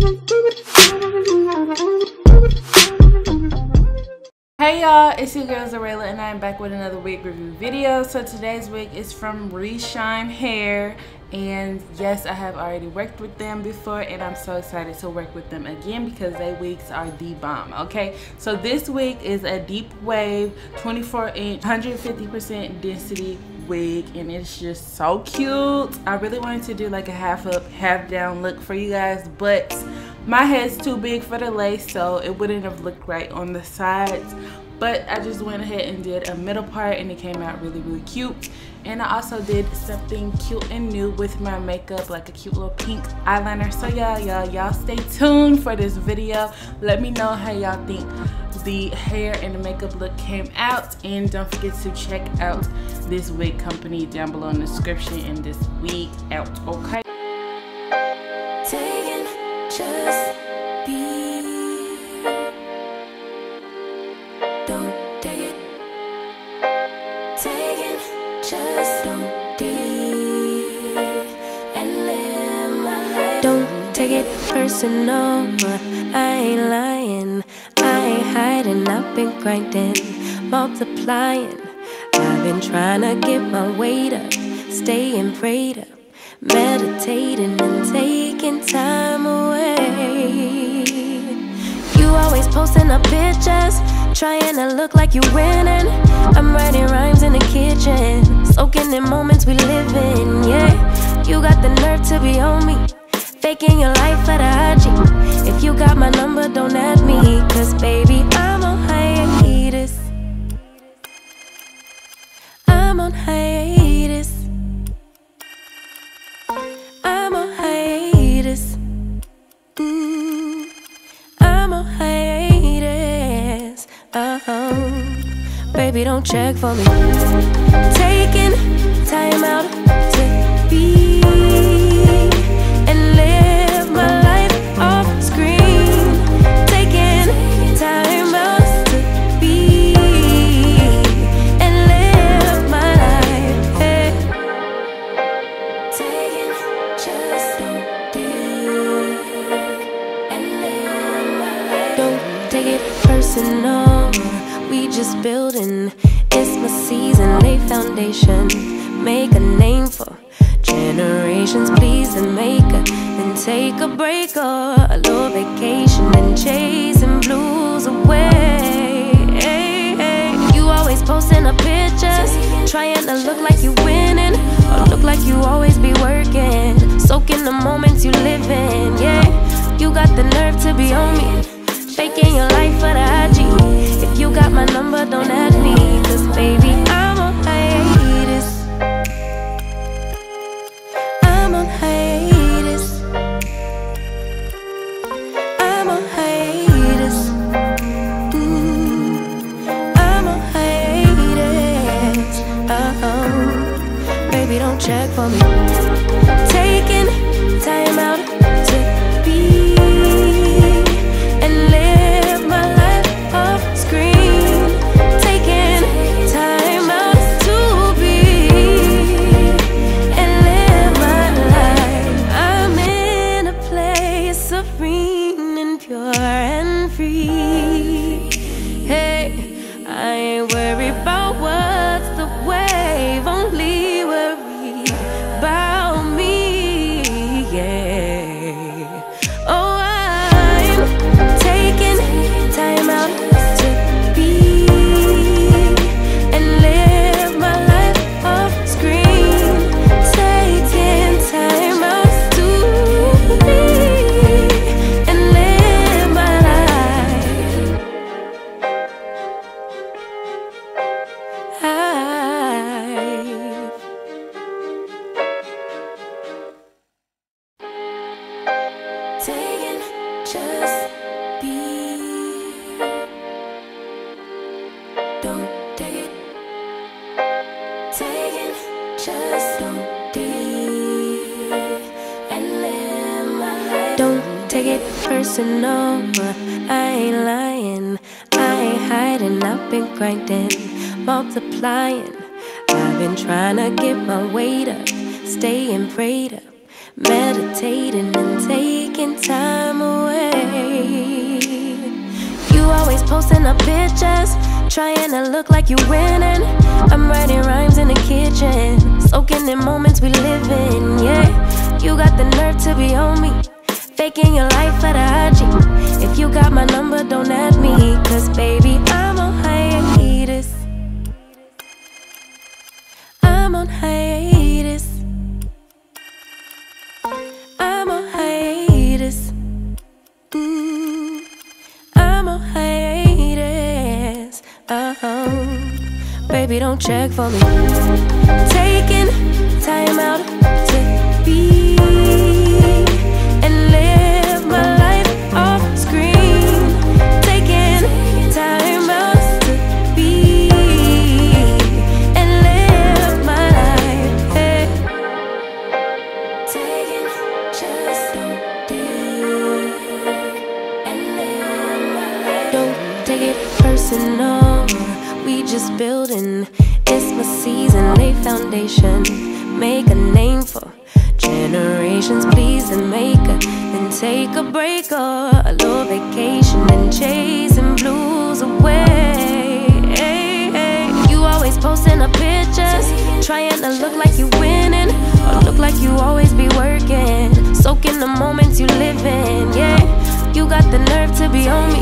Hey y'all, it's your girl Xureila and I am back with another wig review video. So today's wig is from Reshine Hair, and yes, I have already worked with them before and I'm so excited to work with them again because their wigs are the bomb. Okay, so this wig is a deep wave 24-inch 150% density wig and it's just so cute. I really wanted to do like a half up half down look for you guys, but my head's too big for the lace, so it wouldn't have looked right on the sides. But I just went ahead and did a middle part and it came out really cute. And I also did something cute and new with my makeup, like a cute little pink eyeliner. So y'all stay tuned for this video. Let me know how y'all think the hair and the makeup look came out, and don't forget to check out this wig company down below in the description and this wig out. Okay, just be. Don't take it. Take it. Just don't be. And live my life. Don't take it personal. I ain't lying. I ain't hiding. I've been grinding, multiplying. I've been trying to get my weight up, staying prayed up, meditating and taking time away. You always posting up pictures, trying to look like you winning. I'm writing rhymes in the kitchen, soaking in moments we live in. Yeah, you got the nerve to be on me, faking your life for the IG. If you got my number, don't add me, cause baby, I'm on hiatus. I'm on hiatus. I'm on hiatus. I'm on hiatus. Baby, don't check for me. Taking time out to be and live my life off screen. Taking time out to be and live my life. Hey. Taking just don't be and live my life. Don't take it personal. We just building. It's my season. Lay foundation. Make a name for generations. Please and make a, then take a break or a little vacation and chasing blues away. Hey, hey. You always posting up pictures, trying to look like you winning or look like you always be working, soaking the moments you live in. Yeah, you got the nerve to be on me, faking your life for the IG. If you got my number, don't add me, cause baby, I'm on hiatus. I'm on hiatus. I'm on hiatus. I'm on hiatus. Baby, don't check for me. Taking time out to be and live my life off screen. Taking time out to be and live my life. I'm in a place serene and pure and free. Hey, I ain't worried about what's the wave, only worry about me. Yeah. Oh, I'm taking time out to be and live my life off screen. Taking time out to be and live my life. Taking just be. Don't take it. Taking just don't be and live my life. Don't take it personal. I ain't lying. I ain't hiding. I've been grinding, multiplying. I've been trying to get my weight up, staying prayed up, meditating and taking time away. You always posting up pictures, trying to look like you winning. I'm writing rhymes in the kitchen, soaking in moments we live in, yeah. You got the nerve to be on me, faking your life for the IG. If you got my number, don't add me, cause baby, I'm on hiatus. I'm on hiatus. I'm on hiatus. I'm on hiatus. Baby, don't check for me. Taking time out to be and live my life off screen. Taking time out to be and live my life. Hey. Taking just so deep and live my life. Don't take it personal. We just building. It's my season. Lay foundation. Make a name for generations. Please and make a then take a break or a little vacation and chasing blues away. Hey, hey. You always posting up pictures, trying to look like you winning or look like you always be working, soaking the moments you live in. Yeah, you got the nerve to be on me.